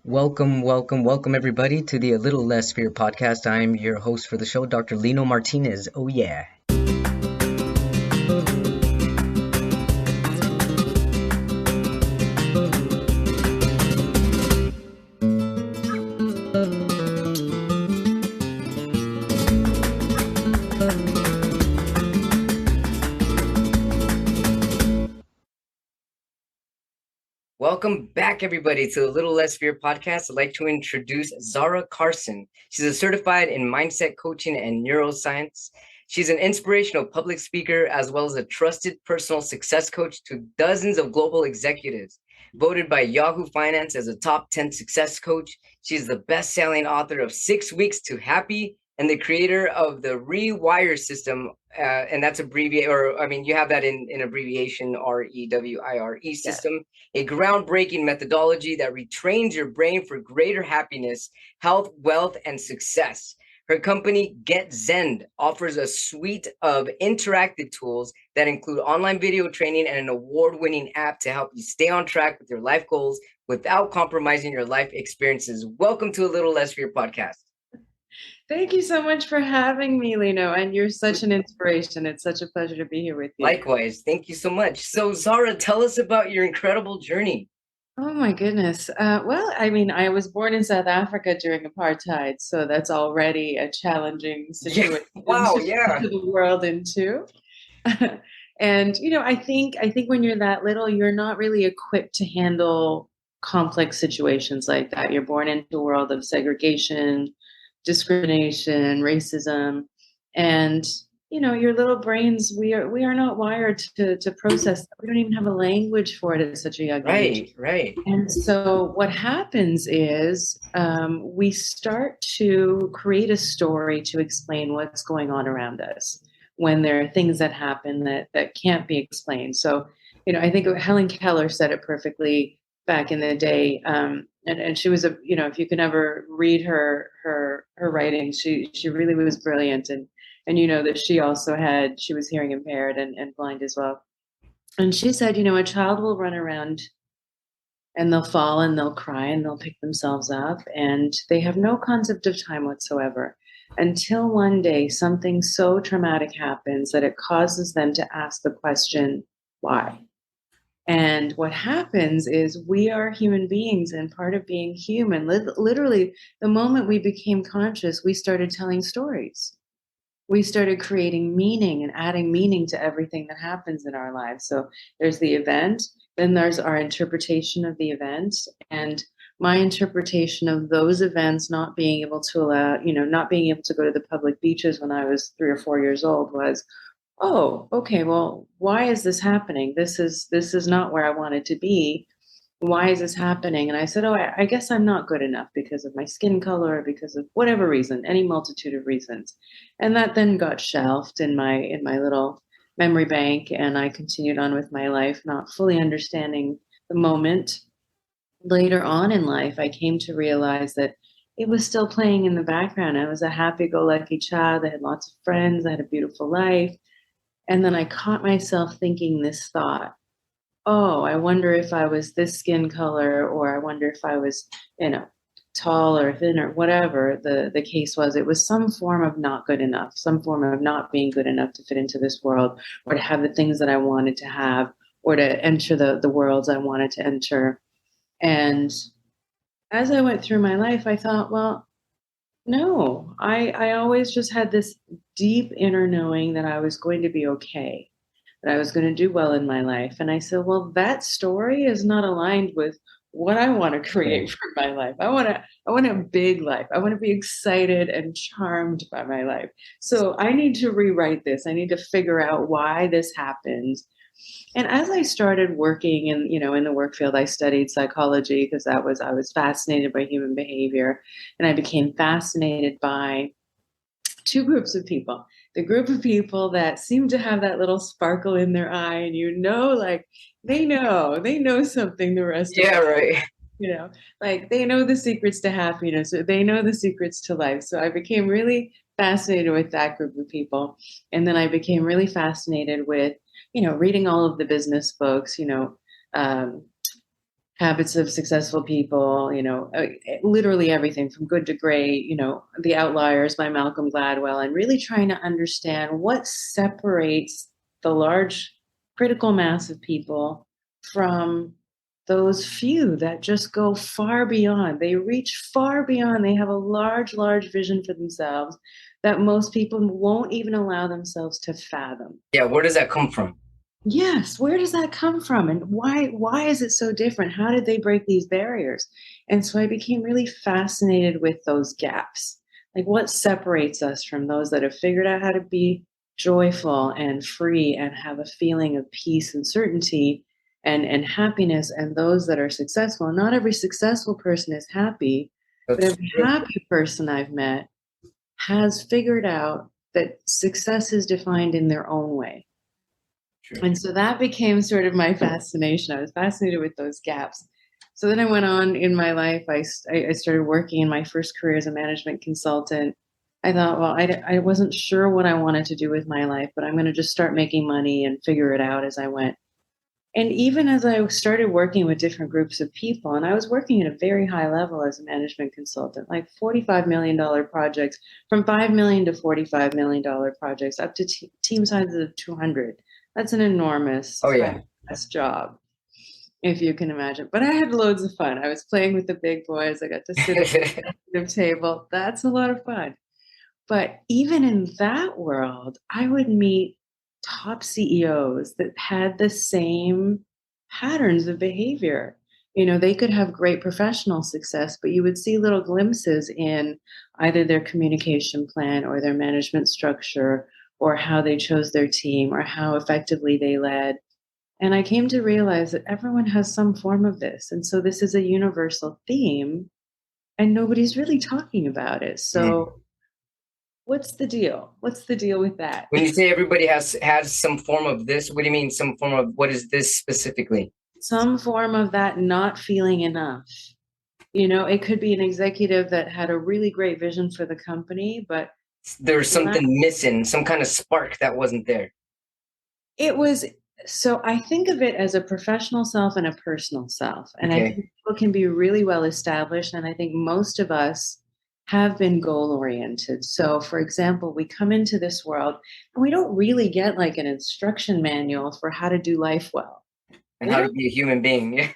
Welcome, everybody, to the A Little Less Fear podcast. I'm your host for the show, Dr. Lino Martinez. Oh, yeah. Welcome back, everybody, to the Little Less Fear podcast. I'd like to introduce Zahra Karsan. She's a certified in Mindset Coaching and Neuroscience. She's an inspirational public speaker as well as a trusted personal success coach to dozens of global executives. Voted by Yahoo Finance as a top 10 success coach, she's the best-selling author of 6 Weeks to Happy and the creator of the R.E.W.I.R.E System, and that's abbreviated, you have that in abbreviation, R.E.W.I.R.E System, a groundbreaking methodology that retrains your brain for greater happiness, health, wealth, and success. Her company, GetZEND, offers a suite of interactive tools that include online video training and an award-winning app to help you stay on track with your life goals without compromising your life experiences. Welcome to A Little Less Fear podcast. Thank you so much for having me, Lino, and you're such an inspiration. It's such a pleasure to be here with you. Likewise. Thank you so much. So, Zahra, tell us about your incredible journey. Oh, my goodness. I was born in South Africa during apartheid, so that's already a challenging situation Yeah. to the world into. And, I think when you're that little, you're not really equipped to handle complex situations like that. You're born into a world of segregation, discrimination, racism, and your little brains, we are not wired to process that. We don't even have a language for it at such a young age. Right. And so what happens is we start to create a story to explain what's going on around us when there are things that happen that can't be explained. So, I think Helen Keller said it perfectly back in the day. And she was if you can ever read her writing, she really was brilliant. And that she was hearing impaired and blind as well. And she said, a child will run around and they'll fall and they'll cry and they'll pick themselves up and they have no concept of time whatsoever until one day something so traumatic happens that it causes them to ask the question, why? And what happens is we are human beings, and part of being human, literally the moment we became conscious, we started telling stories. We started creating meaning and adding meaning to everything that happens in our lives. So there's the event, then there's our interpretation of the event, and my interpretation of those events not being able to go to the public beaches when I was 3 or 4 years old was, oh, okay, well, why is this happening? This is not where I wanted to be. Why is this happening? And I said, I guess I'm not good enough because of my skin color, or because of whatever reason, any multitude of reasons. And that then got shelved in my little memory bank, and I continued on with my life, not fully understanding the moment. Later on in life, I came to realize that it was still playing in the background. I was a happy-go-lucky child. I had lots of friends. I had a beautiful life. And then I caught myself thinking this thought, oh, I wonder if I was this skin color, or I wonder if I was, tall or thin or whatever the case was. It was some form of not good enough, some form of not being good enough to fit into this world, or to have the things that I wanted to have, or to enter the worlds I wanted to enter. And as I went through my life, I thought, well, no, I always just had this deep inner knowing that I was going to be okay, that I was going to do well in my life. And I said, well, that story is not aligned with what I want to create for my life. I want a big life. I want to be excited and charmed by my life. So I need to rewrite this. I need to figure out why this happens. And as I started working in the work field, I studied psychology because I was fascinated by human behavior. And I became fascinated by two groups of people. The group of people that seem to have that little sparkle in their eye, and they know something the rest of us. Right. Like they know the secrets to happiness, or they know the secrets to life. So I became really fascinated with that group of people. And then I became really fascinated with, reading all of the business books, habits of successful people, literally everything from good to great, The Outliers by Malcolm Gladwell, and really trying to understand what separates the large critical mass of people from those few that just go far beyond. They reach far beyond. They have a large, large vision for themselves that most people won't even allow themselves to fathom. Yeah, where does that come from? Yes, where does that come from, and why is it so different? How did they break these barriers? And so I became really fascinated with those gaps. Like, what separates us from those that have figured out how to be joyful and free and have a feeling of peace and certainty and happiness, and those that are successful? Not every successful person is happy, but That's every true. happy person I've met has figured out that success is defined in their own way. True. And so that became sort of my fascination. I was fascinated with those gaps. So then I went on in my life. I started working in my first career as a management consultant. I thought, well, I wasn't sure what I wanted to do with my life, but I'm going to just start making money and figure it out as I went. And even as I started working with different groups of people, and I was working at a very high level as a management consultant, like $45 million projects, from $5 million to $45 million projects, up to team sizes of 200. That's an enormous, Oh yeah. high-stress job, if you can imagine. But I had loads of fun. I was playing with the big boys. I got to sit at the executive table. That's a lot of fun. But even in that world, I would meet top CEOs that had the same patterns of behavior. They could have great professional success, but you would see little glimpses in either their communication plan or their management structure or how they chose their team or how effectively they led. And I came to realize that everyone has some form of this. And so this is a universal theme, and nobody's really talking about it. Mm. So what's the deal? What's the deal with that? When you say everybody has some form of this, what do you mean some form of, what is this specifically? Some form of that not feeling enough. It could be an executive that had a really great vision for the company, but There's something missing, some kind of spark that wasn't there. it was, so I think of it as a professional self and a personal self. And I Okay. think people can be really well established. And I think most of us have been goal oriented. So, for example, we come into this world and we don't really get like an instruction manual for how to do life well. And We how to don't, be a human being. Yeah.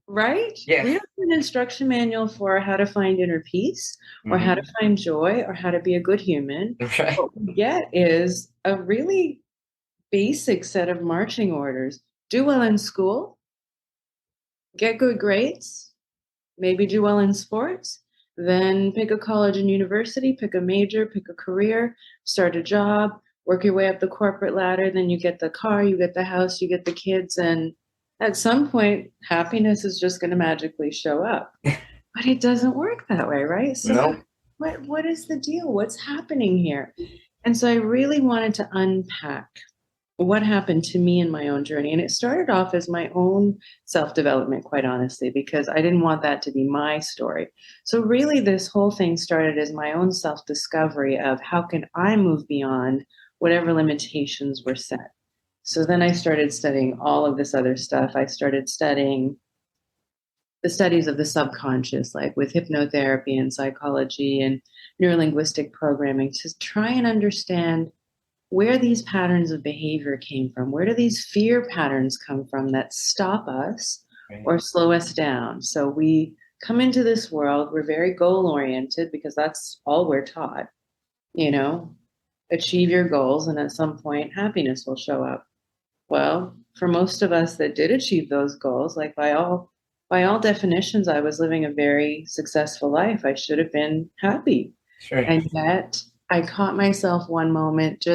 right? Yeah. We don't have an instruction manual for how to find inner peace or how to Mhm. find joy or how to be a good human. Right. What we get is a really basic set of marching orders. Do well in school, get good grades, maybe do well in sports, then pick a college and university, pick a major, pick a career, start a job, work your way up the corporate ladder, then you get the car, you get the house, you get the kids, and at some point, happiness is just going to magically show up. But it doesn't work that way, right? So No. what is the deal? What's happening here? And so I really wanted to unpack what happened to me in my own journey. And it started off as my own self development, quite honestly, because I didn't want that to be my story. So, really, this whole thing started as my own self discovery of how can I move beyond whatever limitations were set. So, then I started studying all of this other stuff. I started studying the studies of the subconscious, like with hypnotherapy and psychology and neurolinguistic programming, to try and understand where these patterns of behavior came from. Where do these fear patterns come from that stop us Right. or slow us down? So we come into this world, we're very goal oriented because that's all we're taught, achieve your goals, and at some point, happiness will show up. Well, for most of us that did achieve those goals, like by all definitions, I was living a very successful life. I should have been happy. Sure. And yet I caught myself one moment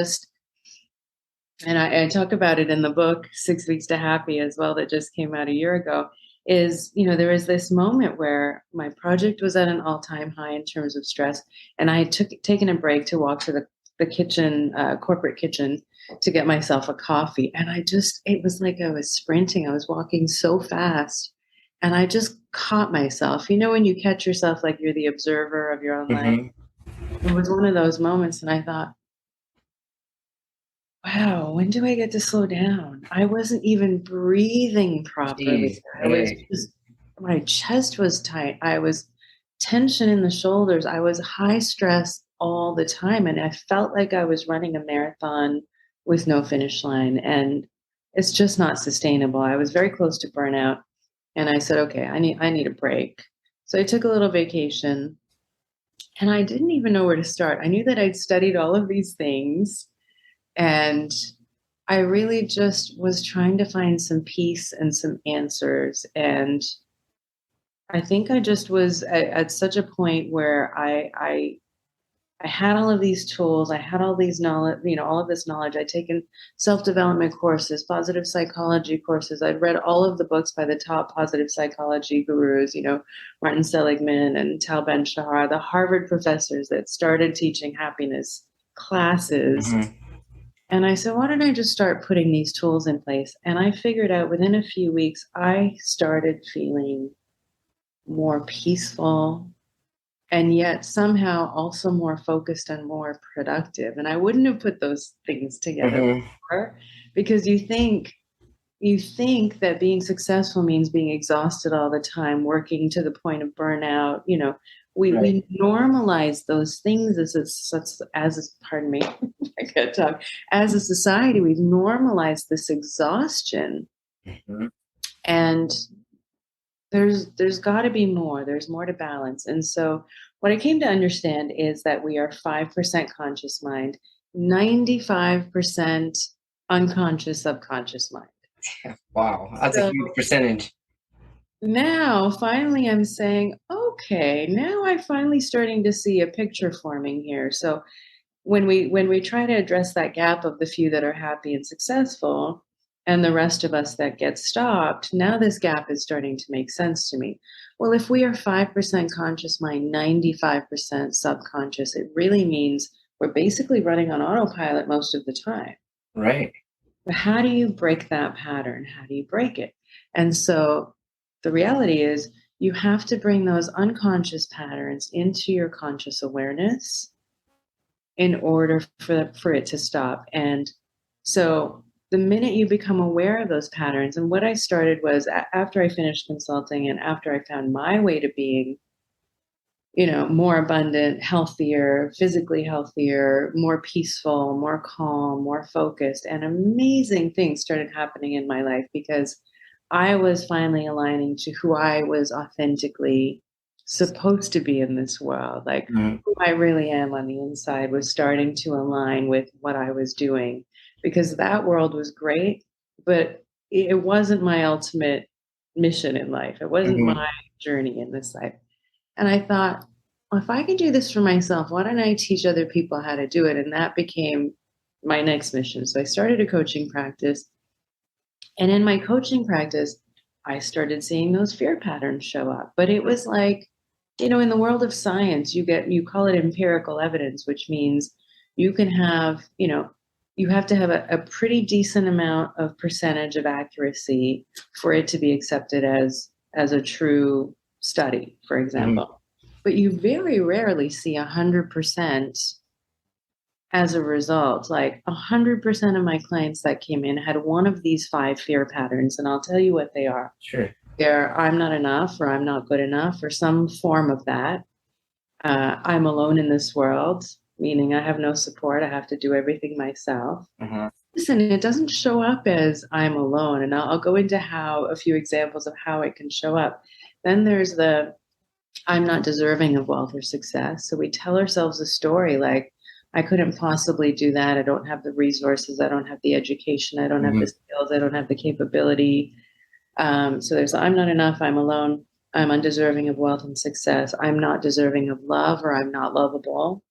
and I talk about it in the book, 6 Weeks to Happy, as well, that just came out a year ago, there was this moment where my project was at an all-time high in terms of stress. And I had taken a break to walk to the kitchen, corporate kitchen, to get myself a coffee. And it was like I was sprinting. I was walking so fast. And I just caught myself. When you catch yourself like you're the observer of your own life? Mhm. It was one of those moments. And I thought, wow, when do I get to slow down? I wasn't even breathing properly. Jeez. I was Hey. just my chest was tight. I was tension in the shoulders. I was high stress all the time. And I felt like I was running a marathon with no finish line. And it's just not sustainable. I was very close to burnout. And I said, okay, I need a break. So I took a little vacation and I didn't even know where to start. I knew that I'd studied all of these things and I really just was trying to find some peace and some answers. And I think I just was at such a point where I had all of these tools, I had all these knowledge, all of this knowledge. I'd taken self-development courses, positive psychology courses. I'd read all of the books by the top positive psychology gurus, Martin Seligman and Tal Ben-Shahar, the Harvard professors that started teaching happiness classes. Mm-hmm. And I said, why don't I just start putting these tools in place? And I figured out within a few weeks, I started feeling more peaceful and yet somehow also more focused and more productive. And I wouldn't have put those things together Mm-hmm. before because you think that being successful means being exhausted all the time, working to the point of burnout. Right. We normalize those things pardon me, I can't talk. As a society, we've normalized this exhaustion, Mm-hmm. and there's got to be more. There's more to balance. And so what I came to understand is that we are 5% conscious mind, 95% unconscious subconscious mind. Wow, that's a So huge percentage. now finally I'm saying, okay, now I'm finally starting to see a picture forming here. So when we try to address that gap of the few that are happy and successful and the rest of us that get stopped, now this gap is starting to make sense to me. Well, if we are 5% conscious mind, 95% subconscious, it really means we're basically running on autopilot most of the time. Right. But how do you break that pattern? How do you break it? And so the reality is you have to bring those unconscious patterns into your conscious awareness in order for it to stop. And so the minute you become aware of those patterns, and what I started was after I finished consulting and after I found my way to being, more abundant, healthier, physically healthier, more peaceful, more calm, more focused, and amazing things started happening in my life because I was finally aligning to who I was authentically supposed to be in this world. Like Mm-hmm. who I really am on the inside was starting to align with what I was doing because that world was great, but it wasn't my ultimate mission in life. It wasn't Mm-hmm. my journey in this life. And I thought, well, if I can do this for myself, why don't I teach other people how to do it? And that became my next mission. So I started a coaching practice. And in my coaching practice, I started seeing those fear patterns show up. But it was like, in the world of science, you call it empirical evidence, which means you can have, you have to have a pretty decent amount of percentage of accuracy for it to be accepted as a true study, for Mm-hmm. example. But you very rarely see 100% as a result. Like 100% of my clients that came in had one of these 5 fear patterns, and I'll tell you what they are. Sure. They're I'm not enough, or I'm not good enough, or some form of that. I'm alone in this world, meaning I have no support. I have to do everything myself. Uh-huh. Listen, it doesn't show up as I'm alone, and I'll go into a few examples of how it can show up. Then there's the I'm not deserving of wealth or success. So we tell ourselves a story like, I couldn't possibly do that. I don't have the resources. I don't have the education. I don't have Mm-hmm. the skills. I don't have the capability. So there's I'm not enough. I'm alone. I'm undeserving of wealth and success. I'm not deserving of love, or I'm not lovable,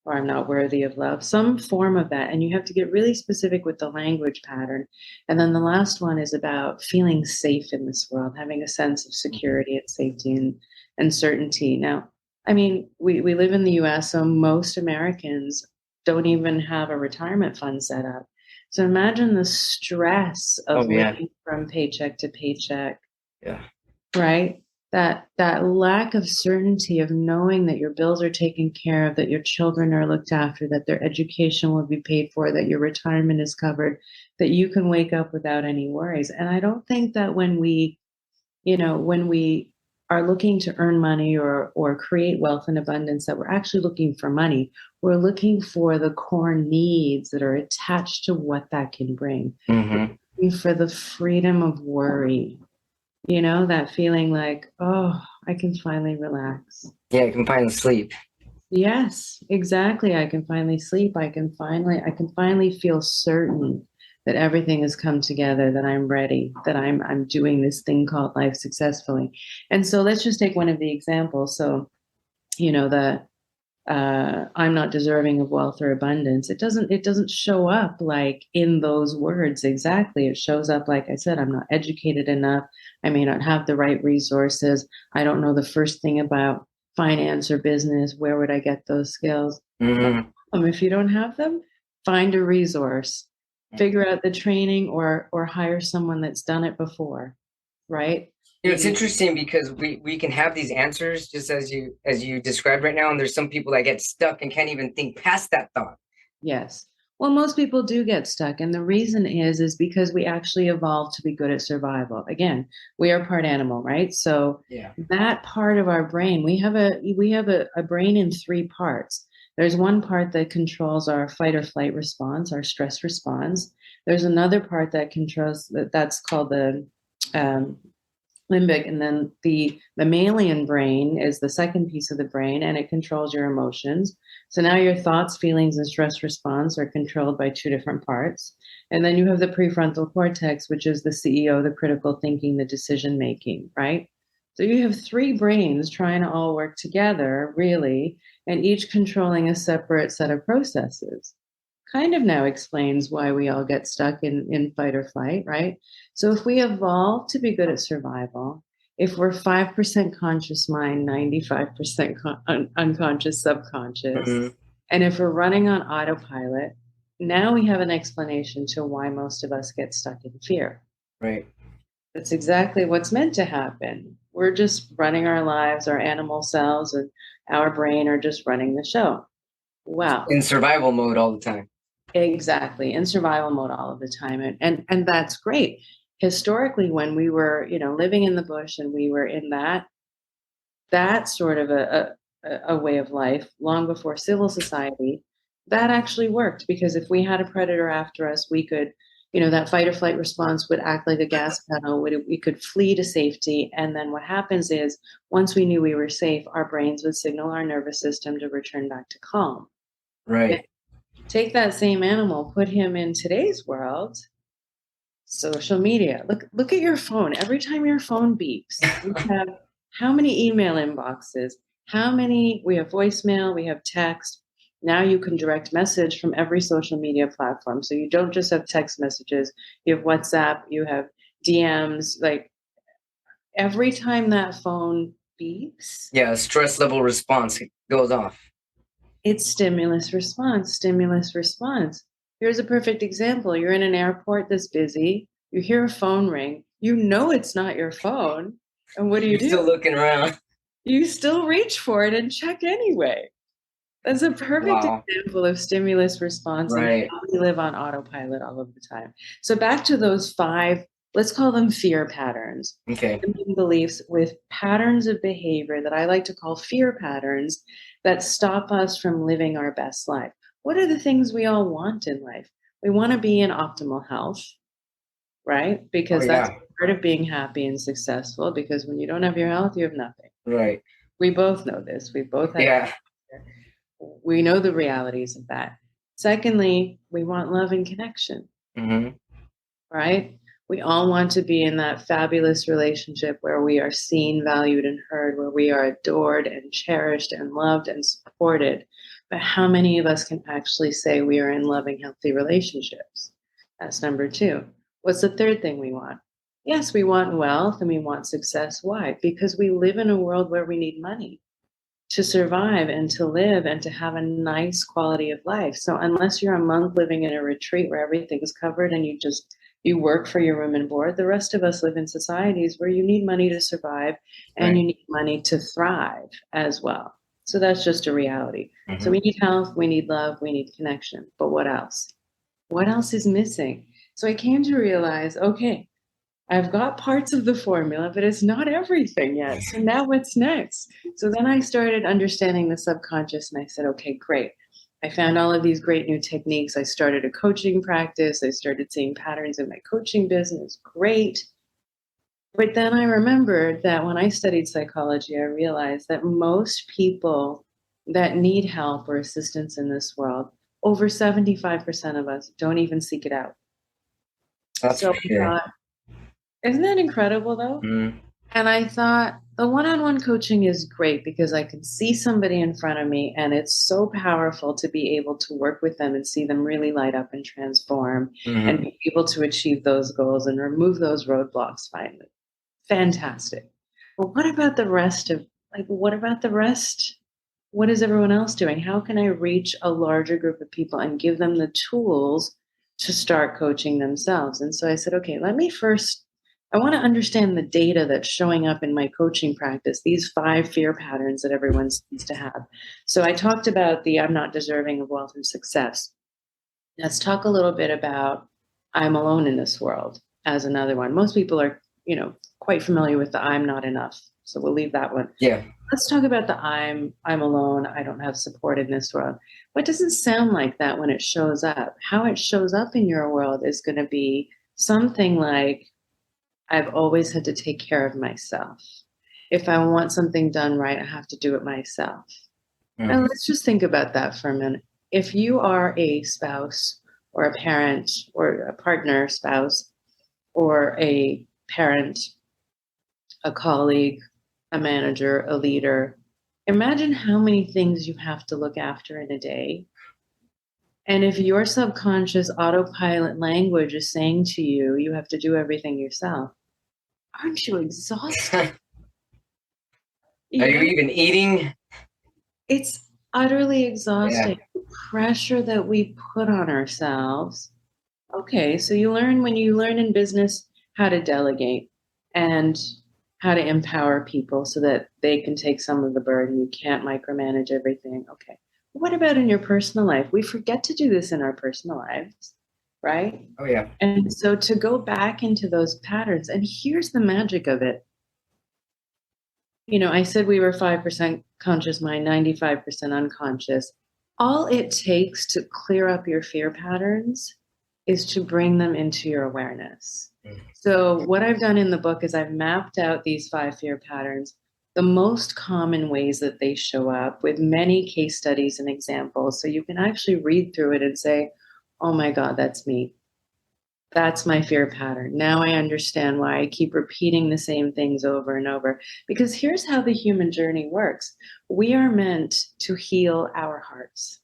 or I'm not worthy of love. Some form of that. And you have to get really specific with the language pattern. And then the last one is about feeling safe in this world, having a sense of security and safety and certainty. Now, I mean, we live in the US, so most Americans don't even have a retirement fund set up. So imagine the stress Oh, of yeah. living from paycheck to paycheck, Yeah. right? That lack of certainty of knowing that your bills are taken care of, that your children are looked after, that their education will be paid for, that your retirement is covered, that you can wake up without any worries. And I don't think that when we when we are looking to earn money or create wealth and abundance, that we're actually looking for money. We're looking for the core needs that are attached to what that can bring. Mm-hmm. We're looking for the freedom of worry, that feeling like, oh, I can finally relax. Yeah, I can finally sleep. Yes, exactly. I can finally sleep. I can finally feel certain that everything has come together, that I'm ready, that I'm doing this thing called life successfully. And so let's just take one of the examples. So, the I'm not deserving of wealth or abundance. It doesn't show up like in those words exactly. It shows up, like I said, I'm not educated enough. I may not have the right resources. I don't know the first thing about finance or business. Where would I get those skills? Mm-hmm. If you don't have them, find a resource, figure out the training, or hire someone that's done it before, right? It's interesting because we can have these answers just as you described right now, and there's some people that get stuck and can't even think past that thought. Yes. Well, most people do get stuck, and the reason is because we actually evolved to be good at survival. Again, we are part animal, right? So Yeah. that part of our brain, we have a brain in three parts. There's one part that controls our fight or flight response, our stress response. There's another part that controls that's called the um, limbic, and then the mammalian brain is the second piece of the brain, and it controls your emotions. So now your thoughts, feelings, and stress response are controlled by two different parts. And then you have the prefrontal cortex, which is the CEO, the critical thinking, the decision making, right? So you have three brains trying to all work together, really, and each controlling a separate set of processes. Kind of now explains why we all get stuck in fight or flight, right? So if we evolve to be good at survival, if we're 5% conscious mind, 95% unconscious, subconscious, Mm-hmm. and if we're running on autopilot, now we have an explanation to why most of us get stuck in fear. Right. That's exactly what's meant to happen. We're just running our lives, our animal cells and our brain are just running the show. Wow. In survival mode all the time. Exactly, in survival mode all of the time, and that's great. Historically, when we were, living in the bush and we were in that sort of a way of life, long before civil society, that actually worked because if we had a predator after us, we could, that fight or flight response would act like a gas pedal. We could flee to safety, and then what happens is once we knew we were safe, our brains would signal our nervous system to return back to calm. Right. Take that same animal, put him in today's world, social media. Look at your phone. Every time your phone beeps, we have how many email inboxes? We have voicemail, we have text. Now you can direct message from every social media platform. So you don't just have text messages, you have WhatsApp, you have DMs. Like every time that phone beeps, Yeah, stress level response goes off. it's stimulus response, stimulus response. Here's a perfect example. You're in an airport that's busy. You hear a phone ring. You know it's not your phone. And what do? You're still looking around. You still reach for it and check anyway. That's a perfect Wow. example of stimulus response and Right. how we live on autopilot all of the time. So back to those five, let's call them fear patterns. Okay. Limiting beliefs with patterns of behavior that I like to call fear patterns that stop us from living our best life. What are the things we all want in life? We want to be in optimal health, right? Oh Because that's yeah. part of being happy and successful, because when you don't have your health, you have nothing. Right. We both know this. We both have Yeah. we know the realities of that. Secondly, we want love and connection, Mm-hmm. right? We all want to be in that fabulous relationship where we are seen, valued, and heard, where we are adored and cherished and loved and supported. But how many of us can actually say we are in loving, healthy relationships? That's number two. What's the third thing we want? Yes, we want wealth and we want success. Why? Because we live in a world where we need money to survive and to live and to have a nice quality of life. So unless you're a monk living in a retreat where everything's covered and you work for your room and board, the rest of us live in societies where you need money to survive and Right. you need money to thrive as well. So that's just a reality. Mm-hmm. So we need health, we need love, we need connection. But what else? What else is missing? So I came to realize, okay, I've got parts of the formula, but it's not everything yet. So now what's next? So then I started understanding the subconscious and I said, okay, great. I found all of these great new techniques. I started a coaching practice. I started seeing patterns in my coaching business. Great. But then I remembered that when I studied psychology, I realized that most people that need help or assistance in this world, over 75% of us don't even seek it out. That's So for I sure. thought, isn't that incredible though? Mm. And I thought the one-on-one coaching is great because I can see somebody in front of me and it's so powerful to be able to work with them and see them really light up and transform and Hmm. be able to achieve those goals and remove those roadblocks finally. Fantastic. But what about the rest of, like, what about the rest? What is everyone else doing? How can I reach a larger group of people and give them the tools to start coaching themselves? And so I said, okay, let me first, I want to understand the data that's showing up in my coaching practice, these 5 fear patterns that everyone seems to have. So I talked about the I'm not deserving of wealth and success. Let's talk a little bit about I'm alone in this world as another one. Most people are, quite familiar with the I'm not enough. So we'll leave that one. Yeah. Let's talk about the I'm alone, I don't have support in this world. What doesn't sound like that when it shows up? How it shows up in your world is going to be something like I've always had to take care of myself. If I want something done right, I have to do it myself. Now, Mm. let's just think about that for a minute. If you are a spouse or a parent or a partner, spouse, or a parent, a colleague, a manager, a leader, imagine how many things you have to look after in a day. And if your subconscious autopilot language is saying to you, you have to do everything yourself, aren't you exhausted? Are You you know, even eating? it's utterly Yeah. exhausting. The pressure that we put on ourselves. Okay, so when you learn in business how to delegate and how to empower people so that they can take some of the burden. You can't micromanage everything. Okay. What about in your personal life? We forget to do this in our personal lives, right? Oh yeah. And so to go back into those patterns, and here's the magic of it. I said we were 5% conscious mind, 95% unconscious. All it takes to clear up your fear patterns is to bring them into your awareness. Mm. So, what I've done in the book is I've mapped out these 5 fear patterns, the most common ways that they show up with many case studies and examples. So, you can actually read through it and say, oh my God, that's me. That's my fear pattern. Now I understand why I keep repeating the same things over and over. Because here's how the human journey works we are meant to heal our hearts.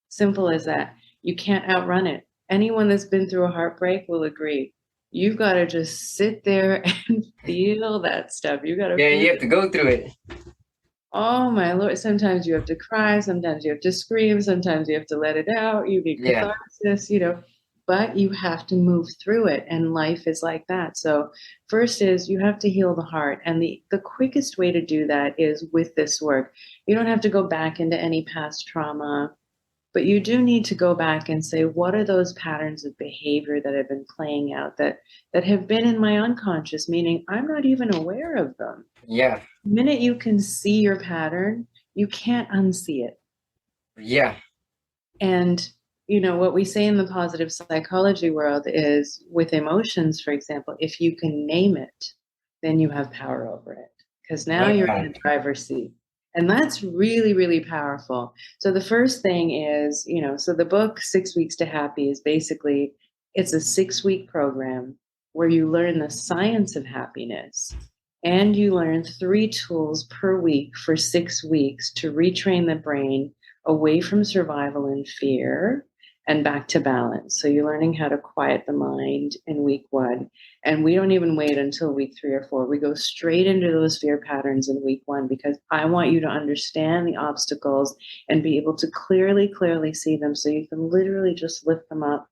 Simple as that. You can't outrun it. Anyone that's been through a heartbreak will agree. You've got to just sit there and feel that stuff. You got to Yeah, feel you have it. to go through it. Oh my Lord. Sometimes you have to cry. Sometimes you have to scream. Sometimes you have to let it out. You need Yeah. catharsis, but you have to move through it. And life is like that. So first is you have to heal the heart. And the quickest way to do that is with this work. You don't have to go back into any past trauma, but you do need to go back and say, what are those patterns of behavior that have been playing out that have been in my unconscious, meaning I'm not even aware of them. Yeah. The minute you can see your pattern, you can't unsee it. Yeah. And what we say in the positive psychology world is with emotions, for example, if you can name it, then you have power over it because now you're in Yeah. the driver's seat. And that's really, really powerful. So the first thing is, so the book 6 Weeks to Happy is basically, it's a 6-week program where you learn the science of happiness and you learn 3 tools per week for 6 weeks to retrain the brain away from survival and fear and back to balance. So you're learning how to quiet the mind in week 1. And we don't even wait until week 3 or 4. We go straight into those fear patterns in week 1 because I want you to understand the obstacles and be able to clearly see them so you can literally just lift them up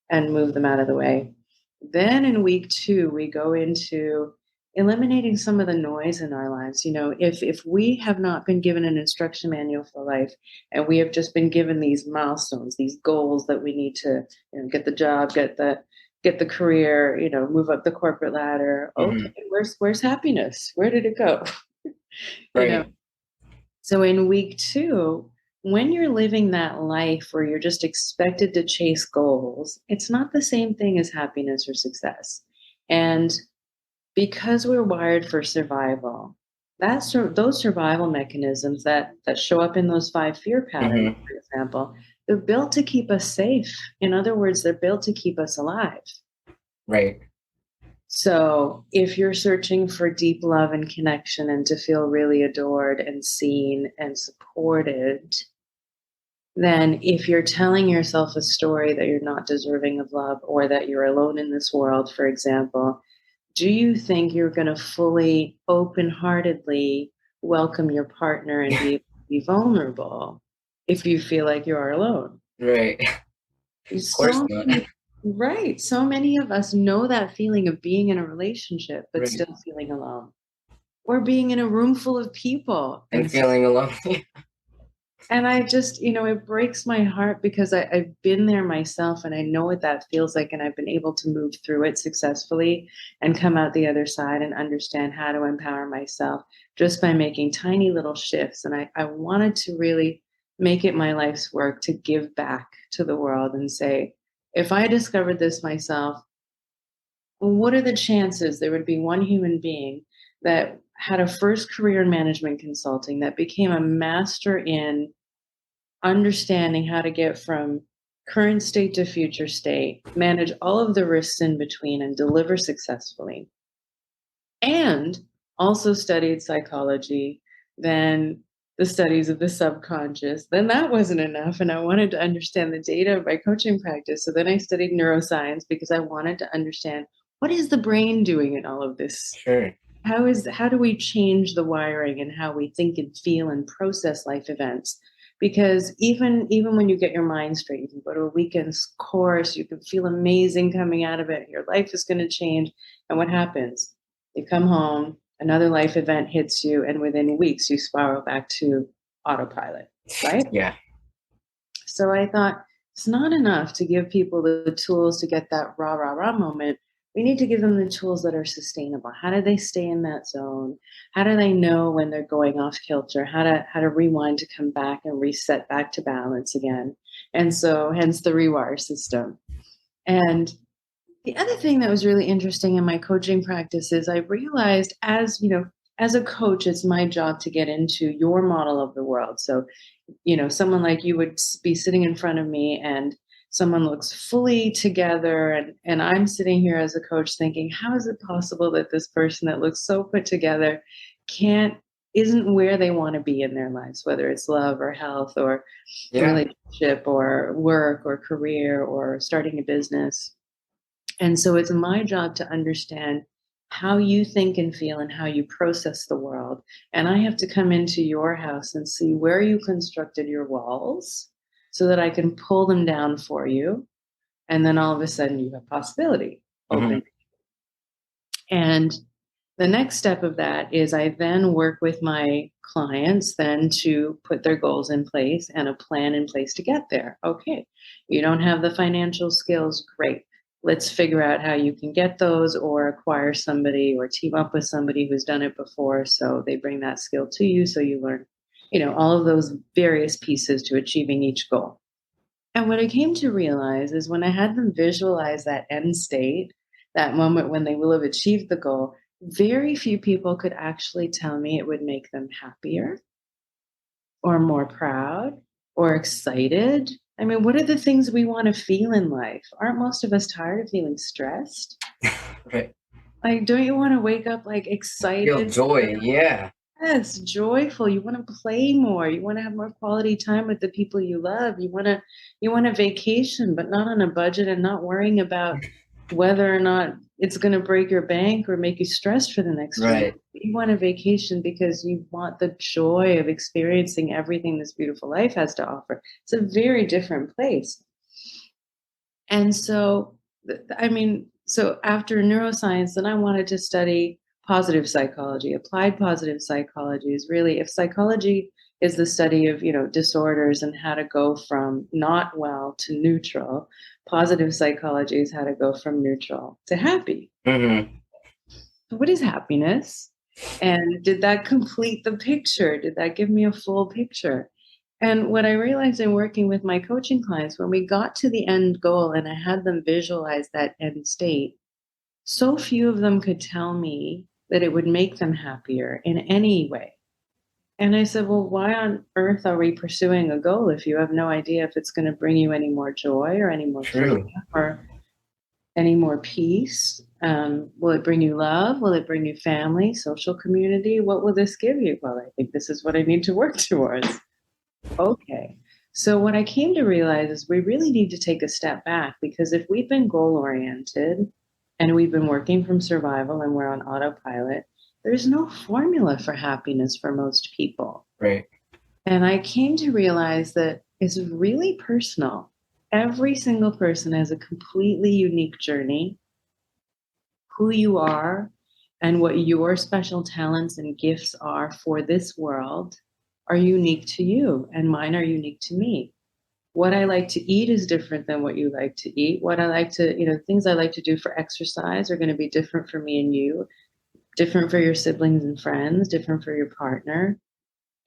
and move them out of the way. Then in week 2, we go into eliminating some of the noise in our lives. If we have not been given an instruction manual for life and we have just been given these milestones, these goals that we need to get the job, get the get the career, move up the corporate ladder. Okay, where's happiness? Where did it go? you know. Right. So in week 2, when you're living that life where you're just expected to chase goals, it's not the same thing as happiness or success. And because we're wired for survival, those survival mechanisms that show up in those 5 fear patterns, for example, they're built to keep us safe. In other words, they're built to keep us alive. Right. So if you're searching for deep love and connection and to feel really adored and seen and supported, then if you're telling yourself a story that you're not deserving of love or that you're alone in this world, for example, do you think you're going to fully, open-heartedly welcome your partner and be vulnerable if you feel like you are alone? Right. Of course So not. many, right. So many of us know that feeling of being in a relationship, but Right. still feeling alone, or being in a room full of people And feeling alone. and I just, it breaks my heart because I've been there myself and I know what that feels like. And I've been able to move through it successfully and come out the other side and understand how to empower myself just by making tiny little shifts. And I wanted to really make it my life's work to give back to the world and say, if I discovered this myself, what are the chances there would be one human being that had a first career in management consulting that became a master in understanding how to get from current state to future state, manage all of the risks in between, and deliver successfully, and also studied psychology, then the studies of the subconscious, then that wasn't enough. And I wanted to understand the data of my coaching practice. So then I studied neuroscience because I wanted to understand what is the brain doing in all of this? Sure. How do we change the wiring and how we think and feel and process life events? Because even when you get your mind straight, you can go to a weekend's course, you can feel amazing coming out of it, your life is going to change. And what happens? You come home, another life event hits you, and within weeks you spiral back to autopilot, right? Yeah. So I thought it's not enough to give people the tools to get that rah, rah, rah moment. We need to give them the tools that are sustainable. How do they stay in that zone? How do they know when they're going off kilter? How to rewind to come back and reset back to balance again? And so hence the R.E.W.I.R.E system. And the other thing that was really interesting in my coaching practice is I realized as a coach, it's my job to get into your model of the world. So, someone like you would be sitting in front of me and someone looks fully together and I'm sitting here as a coach thinking, how is it possible that this person that looks so put together isn't where they want to be in their lives, whether it's love or health or relationship or work or career or starting a business. And so it's my job to understand how you think and feel and how you process the world. And I have to come into your house and see where you constructed your walls so that I can pull them down for you. And then all of a sudden you have possibility open. And the next step of that is I then work with my clients then to put their goals in place and a plan in place to get there. Okay, you don't have the financial skills, great. Let's figure out how you can get those or acquire somebody or team up with somebody who's done it before. So they bring that skill to you. So you learn, all of those various pieces to achieving each goal. And what I came to realize is when I had them visualize that end state, that moment when they will have achieved the goal, very few people could actually tell me it would make them happier or more proud or excited. I mean, what are the things we want to feel in life? Aren't most of us tired of feeling stressed? Right. Like, don't you want to wake up like Feel excited? joy. Yeah. Yes, joyful. You want to play more. You want to have more quality time with the people you love. You want a vacation, but not on a budget and not worrying about whether or not it's going to break your bank or make you stressed for the next few Right. months. You want a vacation because you want the joy of experiencing everything this beautiful life has to offer. It's a very different place. And so, so after neuroscience, then I wanted to study positive psychology. Applied positive psychology is really, if psychology is the study of, disorders and how to go from not well to neutral. Positive psychology is how to go from neutral to happy. Mm-hmm. What is happiness? And did that complete the picture? Did that give me a full picture? And what I realized in working with my coaching clients, when we got to the end goal and I had them visualize that end state, so few of them could tell me that it would make them happier in any way. And I said, well, why on earth are we pursuing a goal if you have no idea if it's going to bring you any more joy or any more freedom True. or any more peace? Will it bring you love? Will it bring you family, social community? What will this give you? Well, I think this is what I need to work towards. Okay. So what I came to realize is we really need to take a step back, because if we've been goal oriented and we've been working from survival and we're on autopilot, there's no formula for happiness for most people. Right. And I came to realize that it's really personal. Every single person has a completely unique journey. Who you are and what your special talents and gifts are for this world are unique to you, and mine are unique to me. What I like to eat is different than what you like to eat. What I like to, things I like to do for exercise are going to be different for me and you, different for your siblings and friends, different for your partner.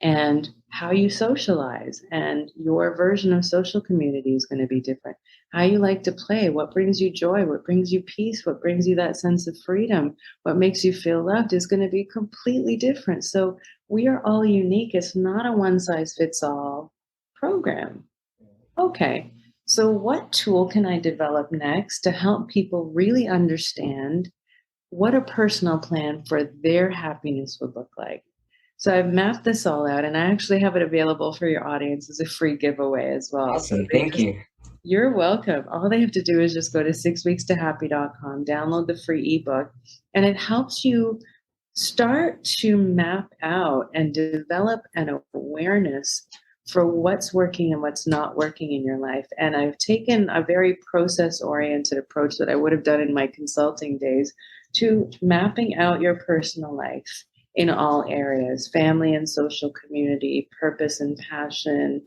And how you socialize and your version of social community is going to be different. How you like to play, what brings you joy, what brings you peace, what brings you that sense of freedom, what makes you feel loved is going to be completely different. So we are all unique. It's not a one size fits all program. Okay, so what tool can I develop next to help people really understand what a personal plan for their happiness would look like? So I've mapped this all out, and I actually have it available for your audience as a free giveaway as well. Awesome. Thank you. You're welcome. All they have to do is just go to 6weekstohappy.com, download the free ebook, and it helps you start to map out and develop an awareness for what's working and what's not working in your life. And I've taken a very process-oriented approach that I would have done in my consulting days to mapping out your personal life in all areas: family and social community, purpose and passion,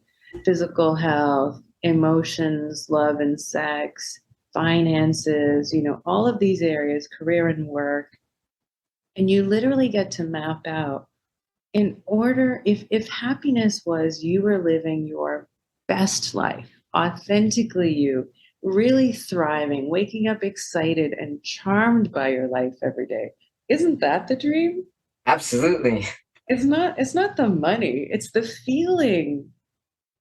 physical health, emotions, love and sex, finances, all of these areas, career and work. And you literally get to map out in order, if happiness was you were living your best life, authentically you, really thriving, waking up excited and charmed by your life every day. Isn't that the dream? Absolutely. It's not the money, it's the feeling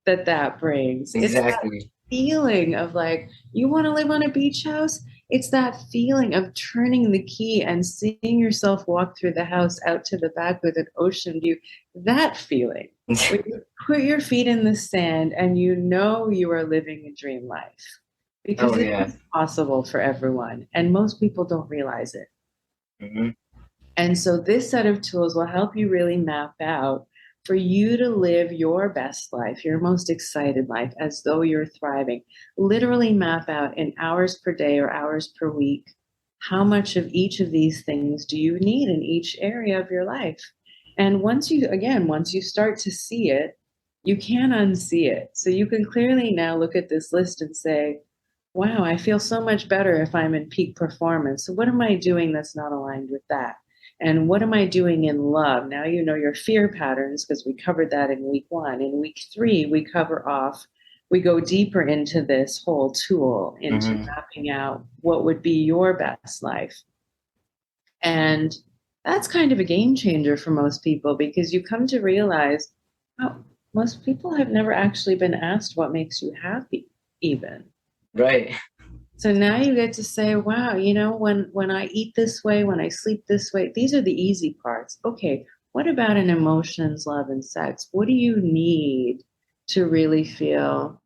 that brings. It's that Exactly. feeling of like, you want to live on a beach house? It's that feeling of turning the key and seeing yourself walk through the house out to the back with an ocean view. That feeling. When you put your feet in the sand and you know you are living a dream life. Because Oh, it yeah. is possible for everyone. And most people don't realize it. Mm-hmm. And so this set of tools will help you really map out for you to live your best life, your most excited life, as though you're thriving. Literally map out in hours per day or hours per week, how much of each of these things do you need in each area of your life? And once you start to see it, you can unsee it. So you can clearly now look at this list and say, wow, I feel so much better if I'm in peak performance. So what am I doing that's not aligned with that? And what am I doing in love? Now you know your fear patterns, because we covered that in week 1. In week 3, we go deeper into this whole tool, into mapping out what would be your best life. And that's kind of a game changer for most people, because you come to realize, oh, most people have never actually been asked what makes you happy, even. Right. So now you get to say, wow, when I eat this way, when I sleep this way, these are the easy parts. Okay, what about in emotions, love, and sex? What do you need to really feel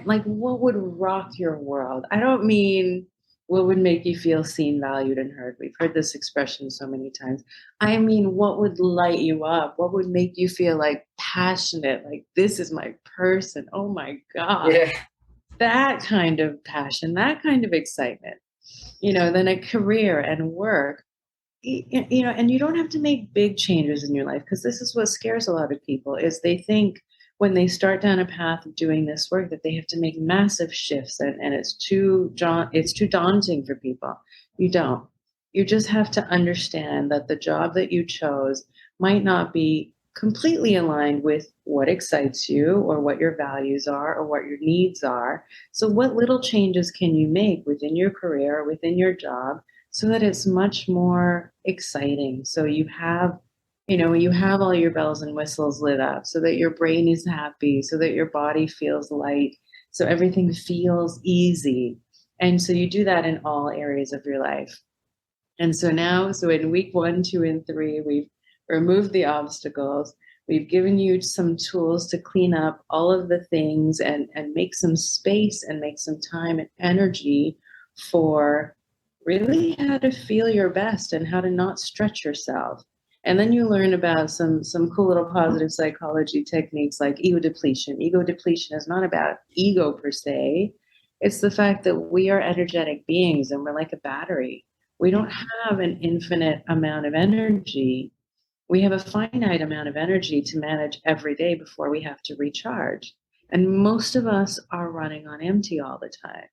like what would rock your world? I don't mean what would make you feel seen, valued, and heard. We've heard this expression so many times. I mean, what would light you up? What would make you feel like passionate? Like, this is my person. Oh my God. Yeah. That kind of passion, that kind of excitement, then a career and work. and you don't have to make big changes in your life, because this is what scares a lot of people, is they think when they start down a path of doing this work that they have to make massive shifts, and it's too daunting for people. You don't. You just have to understand that the job that you chose might not be completely aligned with what excites you or what your values are or what your needs are. So what little changes can you make within your career, within your job, so that it's much more exciting? So you have all your bells and whistles lit up, so that your brain is happy, so that your body feels light, so everything feels easy. And so you do that in all areas of your life. And so now, so in week 1, 2, and 3, we've removed the obstacles. We've given you some tools to clean up all of the things and make some space and make some time and energy for really how to feel your best and how to not stretch yourself. And then you learn about some cool little positive psychology techniques like ego depletion. Ego depletion is not about ego per se. It's the fact that we are energetic beings and we're like a battery. We don't have an infinite amount of energy. We have a finite amount of energy to manage every day before we have to recharge. And most of us are running on empty all the time.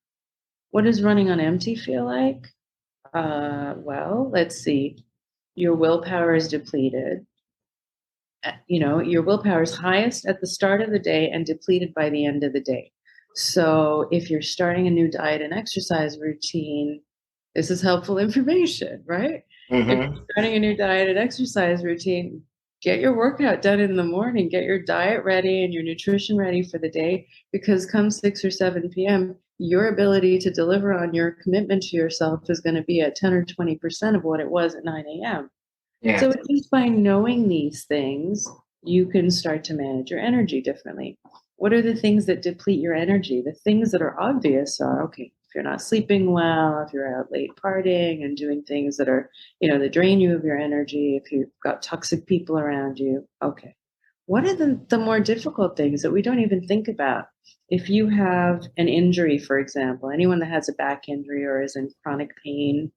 What does running on empty feel like? Well, let's see. Your willpower is depleted. Your willpower is highest at the start of the day and depleted by the end of the day. So if you're starting a new diet and exercise routine, this is helpful information, right? If you're starting a new diet and exercise routine, get your workout done in the morning, get your diet ready and your nutrition ready for the day, because come 6 or 7 p.m., your ability to deliver on your commitment to yourself is going to be at 10 or 20% of what it was at 9 a.m. Yeah. So just by knowing these things, you can start to manage your energy differently. What are the things that deplete your energy? The things that are obvious are, okay, if you're not sleeping well, if you're out late partying and doing things that are, that drain you of your energy, if you've got toxic people around you, okay. What are the more difficult things that we don't even think about? If you have an injury, for example, anyone that has a back injury or is in chronic pain,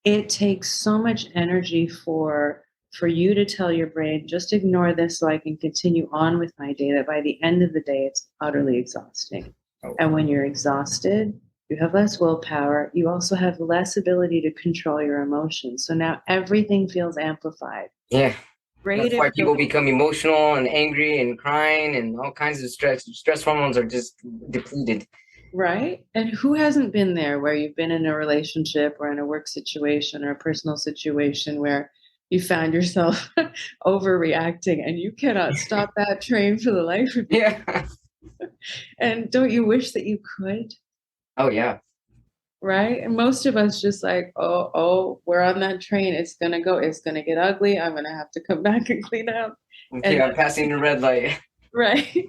it takes so much energy for you to tell your brain, just ignore this so I can continue on with my day, that by the end of the day, it's utterly exhausting. Oh. And when you're exhausted, you have less willpower. You also have less ability to control your emotions. So now everything feels amplified. Yeah. Great. That's why people become emotional and angry and crying, and all kinds of stress hormones are just depleted. Right. And who hasn't been there where you've been in a relationship or in a work situation or a personal situation where you found yourself overreacting and you cannot stop that train for the life of you? Yeah. And don't you wish that you could? Oh, yeah. Right. And most of us just like, oh, we're on that train. It's going to go. It's going to get ugly. I'm going to have to come back and clean up. Okay, I'm passing the red light. Right.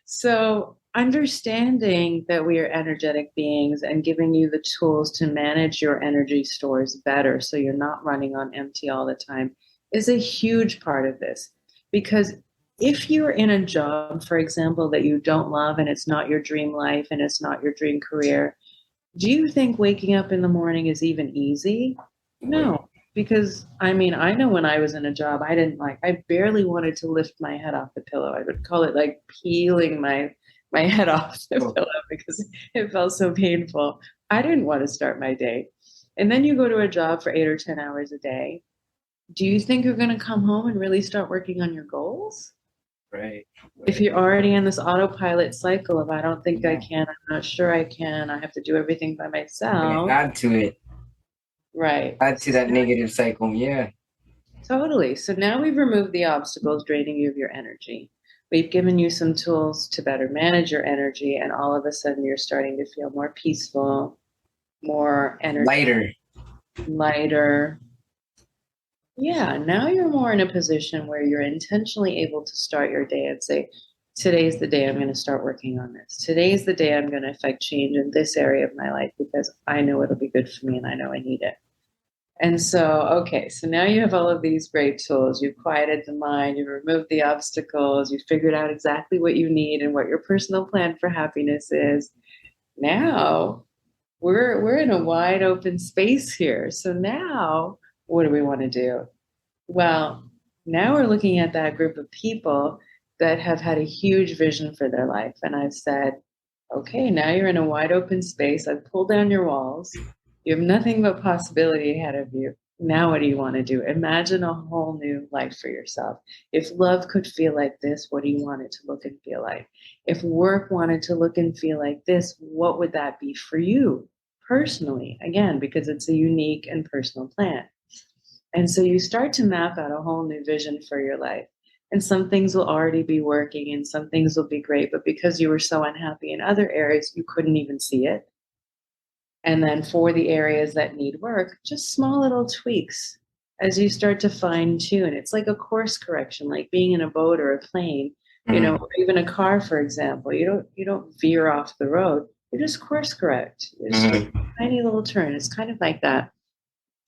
So understanding that we are energetic beings and giving you the tools to manage your energy stores better so you're not running on empty all the time is a huge part of this. Because if you're in a job, for example, that you don't love and it's not your dream life and it's not your dream career, do you think waking up in the morning is even easy? No. Because I know when I was in a job, I barely wanted to lift my head off the pillow. I would call it like peeling my head off the pillow because it felt so painful. I didn't want to start my day. And then you go to a job for 8 or 10 hours a day. Do you think you're going to come home and really start working on your goals? Right. If you're already in this autopilot cycle of, I don't think I can, I'm not sure I can, I have to do everything by myself. Add to it. Right. Add to that negative cycle. Yeah. Totally. So now we've removed the obstacles draining you of your energy. We've given you some tools to better manage your energy, and all of a sudden you're starting to feel more peaceful, more energy, lighter. Yeah, now you're more in a position where you're intentionally able to start your day and say, today's the day I'm going to start working on this. Today's the day I'm going to affect change in this area of my life because I know it'll be good for me and I know I need it. And so, okay, so now you have all of these great tools. You've quieted the mind, you've removed the obstacles, you've figured out exactly what you need and what your personal plan for happiness is. Now we're in a wide open space here. So now What do we want to do? Well, now we're looking at that group of people that have had a huge vision for their life. And I've said, okay, now you're in a wide open space. I've pulled down your walls. You have nothing but possibility ahead of you. Now, what do you want to do? Imagine a whole new life for yourself. If love could feel like this, what do you want it to look and feel like? If work wanted to look and feel like this, what would that be for you personally? Again, because it's a unique and personal plan. And so you start to map out a whole new vision for your life. And some things will already be working and some things will be great. But because you were so unhappy in other areas, you couldn't even see it. And then for the areas that need work, just small little tweaks as you start to fine tune. It's like a course correction, like being in a boat or a plane, or even a car, for example. You don't veer off the road. You just course correct. It's just a tiny little turn. It's kind of like that.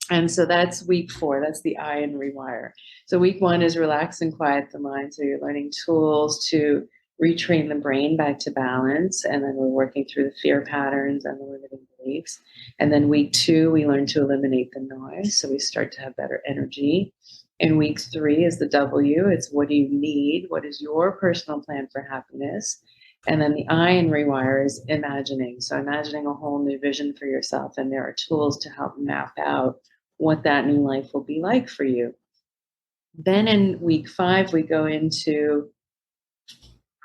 And so that's week 4. That's the I in rewire. So week 1 is relax and quiet the mind. So you're learning tools to retrain the brain back to balance. And then we're working through the fear patterns and the limiting beliefs. And then week 2, we learn to eliminate the noise. So we start to have better energy. In week 3 is the W. It's what do you need? What is your personal plan for happiness? And then the I in rewire is imagining. So imagining a whole new vision for yourself. And there are tools to help map out what that new life will be like for you. Then in week 5, we go into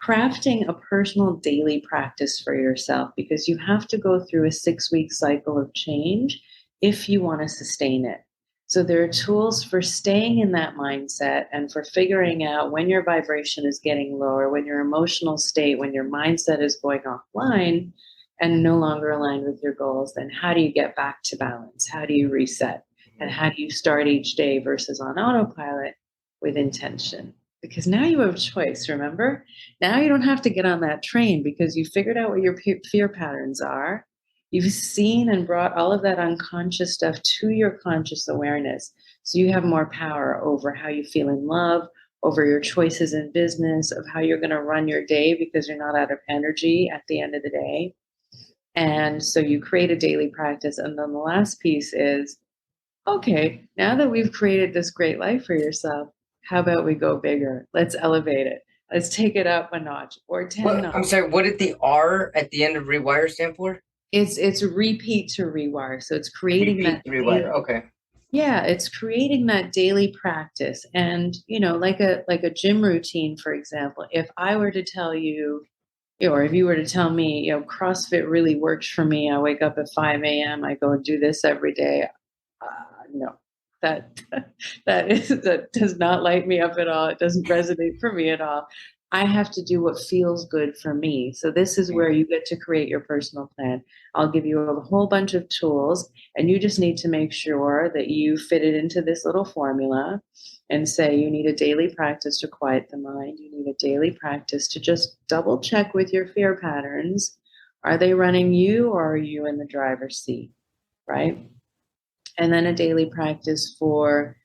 crafting a personal daily practice for yourself, because you have to go through a 6-week cycle of change if you want to sustain it. So there are tools for staying in that mindset and for figuring out when your vibration is getting lower, when your emotional state, when your mindset is going offline and no longer aligned with your goals, then how do you get back to balance? How do you reset? And how do you start each day versus on autopilot with intention? Because now you have a choice, remember? Now you don't have to get on that train because you figured out what your fear patterns are. You've seen and brought all of that unconscious stuff to your conscious awareness. So you have more power over how you feel in love, over your choices in business, of how you're going to run your day because you're not out of energy at the end of the day. And so you create a daily practice. And then the last piece is, okay, now that we've created this great life for yourself, how about we go bigger? Let's elevate it. Let's take it up a notch or 10 notches. I'm sorry, what did the R at the end of rewire stand for? It's repeat to rewire. So it's creating Repeat that rewire. Okay. Yeah, it's creating that daily practice. And like a gym routine, for example. If I were to tell you, or if you were to tell me, CrossFit really works for me. I wake up at 5 a.m. I go and do this every day. No, that that does not light me up at all. It doesn't resonate for me at all. I have to do what feels good for me. So this is where you get to create your personal plan. I'll give you a whole bunch of tools, and you just need to make sure that you fit it into this little formula and say you need a daily practice to quiet the mind. You need a daily practice to just double check with your fear patterns. Are they running you, or are you in the driver's seat, right? And then a daily practice for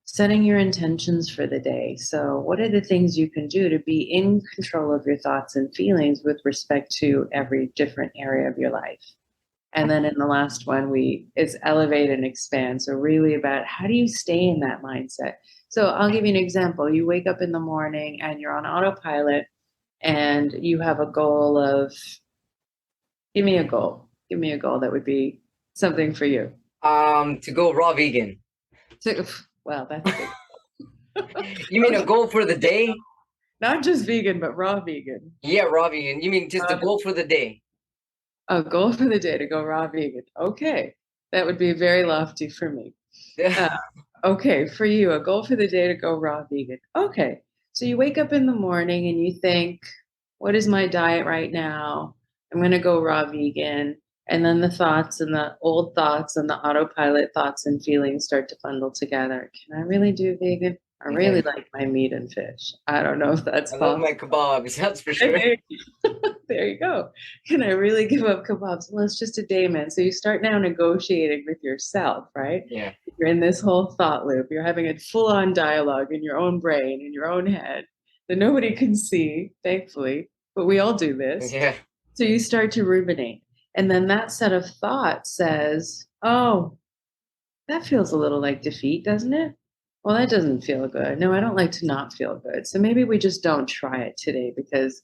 setting your intentions for the day. So what are the things you can do to be in control of your thoughts and feelings with respect to every different area of your life? And then in the last one, it's elevate and expand. So really about how do you stay in that mindset? So I'll give you an example. You wake up in the morning and you're on autopilot and you have a goal of, give me a goal. Give me a goal that would be something for you. To go raw vegan. Well, that's big. You mean a goal for the day? Not just vegan, but raw vegan. Yeah, raw vegan. You mean just a goal for the day? A goal for the day to go raw vegan. Okay. That would be very lofty for me. Okay, for you, a goal for the day to go raw vegan. Okay. So you wake up in the morning and you think, what is my diet right now? I'm going to go raw vegan. And then the thoughts and the old thoughts and the autopilot thoughts and feelings start to bundle together. Can I really do vegan? I really like my meat and fish. I don't know if that's possible. I love my kebabs, that's for sure. There you go. Can I really give up kebabs? Well, it's just a day, man. So you start now negotiating with yourself, right? Yeah. You're in this whole thought loop. You're having a full-on dialogue in your own brain, in your own head that nobody can see, thankfully, but we all do this. Yeah. So you start to ruminate. And then that set of thoughts says, oh, that feels a little like defeat, doesn't it? Well, that doesn't feel good. No, I don't like to not feel good. So maybe we just don't try it today because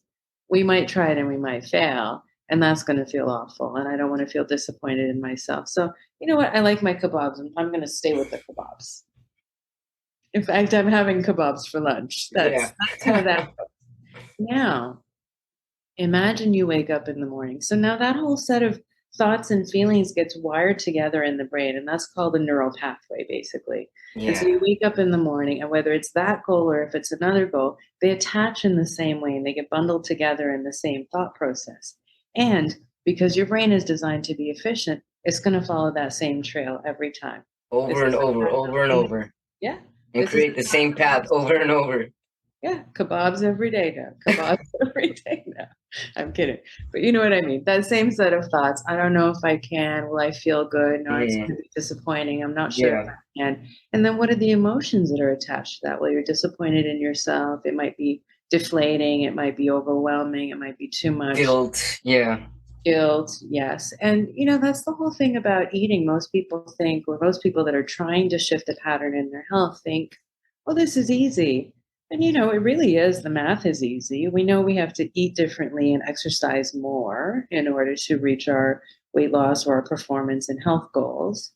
we might try it and we might fail, and that's going to feel awful. And I don't want to feel disappointed in myself. So, you know what? I like my kebabs and I'm going to stay with the kebabs. In fact, I'm having kebabs for lunch. Yeah. That's how that goes. Now, imagine you wake up in the morning. So now that whole set of thoughts and feelings gets wired together in the brain, and that's called the neural pathway, basically. And so Yeah. you wake up in the morning, and whether it's that goal or if it's another goal, they attach in the same way and they get bundled together in the same thought process. And because your brain is designed to be efficient, it's going to follow that same trail every time. This Over and is a over, pattern over and of over, yeah. and This is create the same path over and over. yeah, kebabs every day now. Kebabs every day now. I'm kidding. But you know what I mean? That same set of thoughts. I don't know if I can. Will I feel good? No, it's Mm, going to be disappointing. I'm not sure if yeah. I can. And then what are the emotions that are attached to that? Well, you're disappointed in yourself. It might be deflating. It might be overwhelming. It might be too much. Guilt. Yeah. Guilt, yes. And, that's the whole thing about eating. Most people think, or most people that are trying to shift a pattern in their health think, well, this is easy. And, it really is. The math is easy. We know we have to eat differently and exercise more in order to reach our weight loss or our performance and health goals.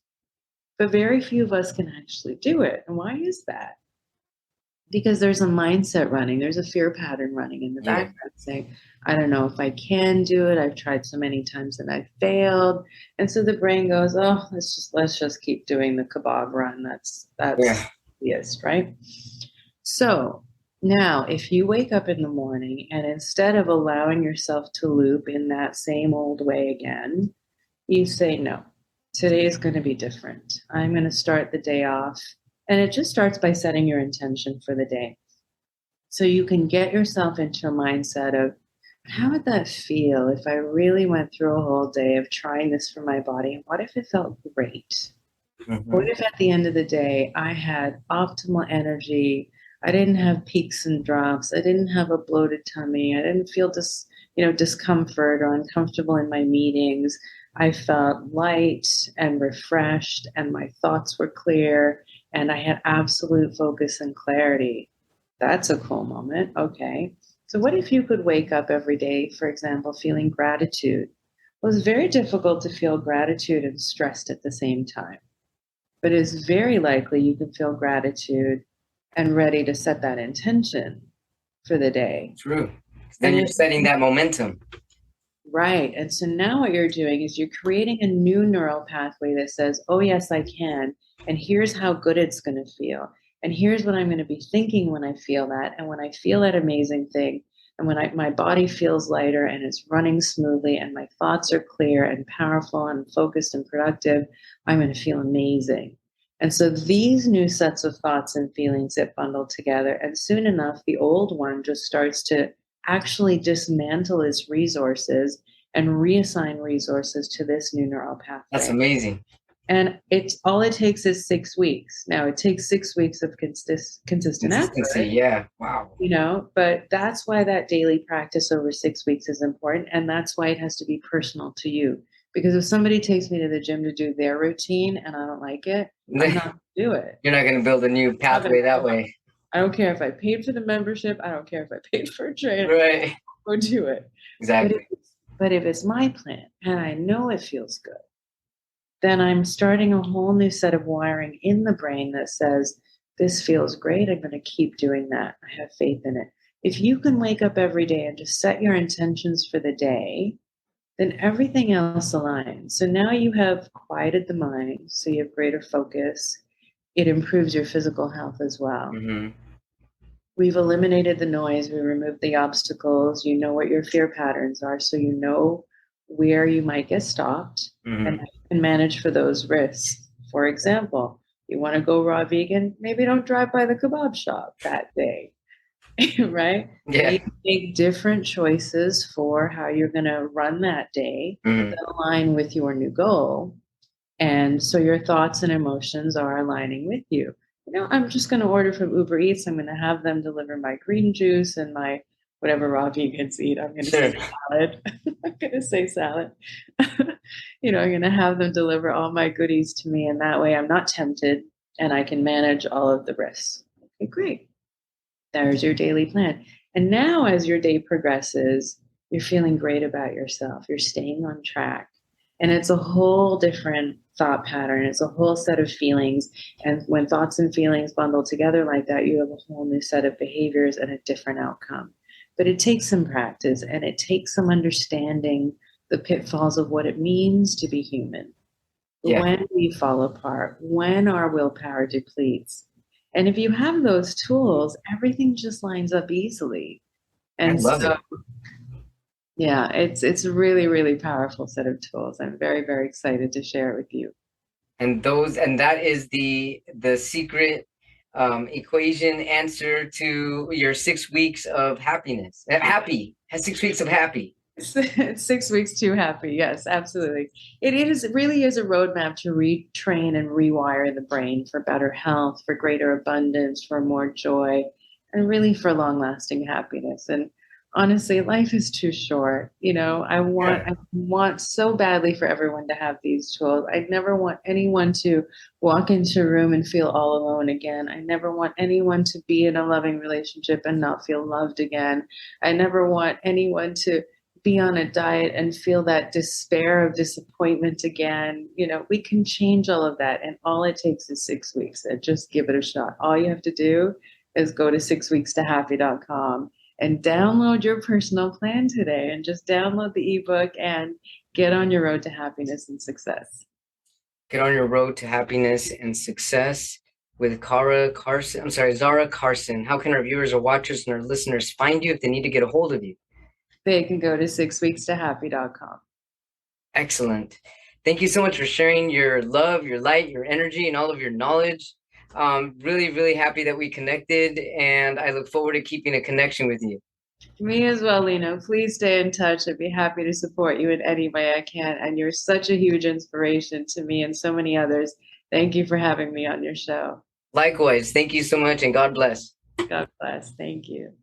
But very few of us can actually do it. And why is that? Because there's a mindset running, there's a fear pattern running in the Yeah. background saying, I don't know if I can do it. I've tried so many times and I failed. And so the brain goes, oh, let's just keep doing the kebab run. That's Yeah. yes, right? So now if you wake up in the morning and instead of allowing yourself to loop in that same old way again, you say, no, today is going to be different. I'm going to start the day off. And it just starts by setting your intention for the day. So you can get yourself into a mindset of, how would that feel if I really went through a whole day of trying this for my body? What if it felt great? What Hmm. if at the end of the day I had optimal energy? I didn't have peaks and drops. I didn't have a bloated tummy. I didn't feel discomfort or uncomfortable in my meetings. I felt light and refreshed, and my thoughts were clear, and I had absolute focus and clarity. That's a cool moment. Okay. So, what if you could wake up every day, for example, feeling gratitude? Well, it's very difficult to feel gratitude and stressed at the same time, but it's very likely you can feel gratitude and ready to set that intention for the day. True. Then And you're if setting that momentum. right. And so now what you're doing is you're creating a new neural pathway that says, oh, yes, I can. And here's how good it's going to feel. And here's what I'm going to be thinking when I feel that. And when I feel that amazing thing, and when my body feels lighter and it's running smoothly and my thoughts are clear and powerful and focused and productive, I'm going to feel amazing. And so these new sets of thoughts and feelings get bundled together. And soon enough, the old one just starts to actually dismantle its resources and reassign resources to this new neural That's pathway. amazing. And it takes is 6 weeks. Now it takes 6 weeks of consistent Consistency. effort, Yeah. Wow. but that's why that daily practice over 6 weeks is important. And that's why it has to be personal to you. Because if somebody takes me to the gym to do their routine and I don't like it, I'm not going to do it. You're not going to build a new I'm not gonna pathway that do it. way. I don't care if I paid for the membership. I don't care if I paid for a trainer. Right. Go do it. Exactly. But if it's my plan and I know it feels good, then I'm starting a whole new set of wiring in the brain that says, this feels great. I'm going to keep doing that. I have faith in it. If you can wake up every day and just set your intentions for the day, then everything else aligns. So now you have quieted the mind, so you have greater focus. It improves your physical health as well. Hmm. We've eliminated the noise, we removed the obstacles. You know what your fear patterns are, so you know where you might get stopped and Hmm. you can manage for those risks. For example, you want to go raw vegan, maybe don't drive by the kebab shop that day, right? Yeah. Make different choices for how you're going to run that day Hmm. that align with your new goal. And so your thoughts and emotions are aligning with you. I'm just going to order from Uber Eats. I'm going to have them deliver my green juice and my whatever raw vegans eat. I'm going to Sure. say salad. I'm going to say salad. I'm going to have them deliver all my goodies to me. And that way I'm not tempted and I can manage all of the risks. Okay, great. There's your daily plan. And now as your day progresses, you're feeling great about yourself. You're staying on track. And it's a whole different thought pattern. It's a whole set of feelings. And when thoughts and feelings bundle together like that, you have a whole new set of behaviors and a different outcome. But it takes some practice and it takes some understanding the pitfalls of what it means to be human. Yeah. When we fall apart, when our willpower depletes. And if you have those tools, everything just lines up easily. I And love so, it. yeah, it's a really, really powerful set of tools. I'm very, very excited to share it with you. And that is the secret equation answer to your 6 weeks of happiness. Happy has 6 weeks of happy. It's 6 weeks too happy. Yes, absolutely. It really is a roadmap to retrain and rewire the brain for better health, for greater abundance, for more joy, and really for long lasting happiness. And honestly, life is too short. I want so badly for everyone to have these tools. I never want anyone to walk into a room and feel all alone again. I never want anyone to be in a loving relationship and not feel loved again. I never want anyone to be on a diet and feel that despair of disappointment again. We can change all of that. And all it takes is 6 weeks, and just give it a shot. All you have to do is go to 6weekstohappy.com and download your personal plan today, and just download the ebook and get on your road to happiness and success. Get on your road to happiness and success with Zahra Karsan. How can our viewers or watchers and our listeners find you if they need to get a hold of you? They can go to 6weekstohappy.com. Excellent. Thank you so much for sharing your love, your light, your energy, and all of your knowledge. Really, really happy that we connected, and I look forward to keeping a connection with you. Me as well, Lino. Please stay in touch. I'd be happy to support you in any way I can. And you're such a huge inspiration to me and so many others. Thank you for having me on your show. Likewise, thank you so much, and God bless. God bless. Thank you.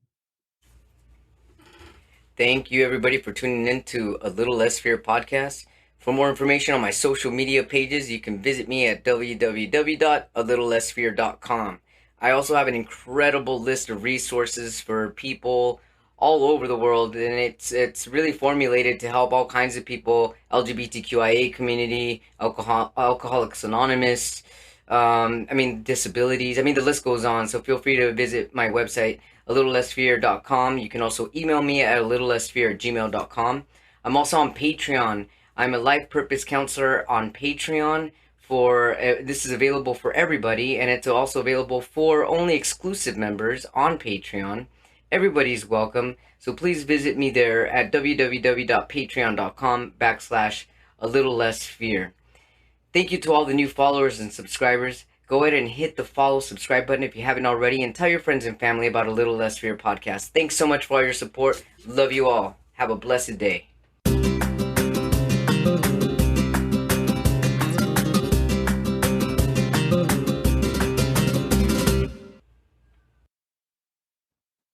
Thank you, everybody, for tuning in to A Little Less Fear podcast. For more information on my social media pages, you can visit me at www.alittlelessfear.com. I also have an incredible list of resources for people all over the world, and it's really formulated to help all kinds of people: LGBTQIA community, Alcoholics Anonymous, disabilities. The list goes on. So feel free to visit my website, alittlelessfear.com. You can also email me at alittlelessfear@gmail.com. I'm also on Patreon. I'm a life purpose counselor on Patreon. This is available for everybody, and it's also available for only exclusive members on Patreon. Everybody's welcome. So please visit me there at www.patreon.com/alittlelessfear. Thank you to all the new followers and subscribers. Go ahead and hit the follow, subscribe button if you haven't already, and tell your friends and family about A Little Less Fear podcast. Thanks so much for all your support. Love you all. Have a blessed day.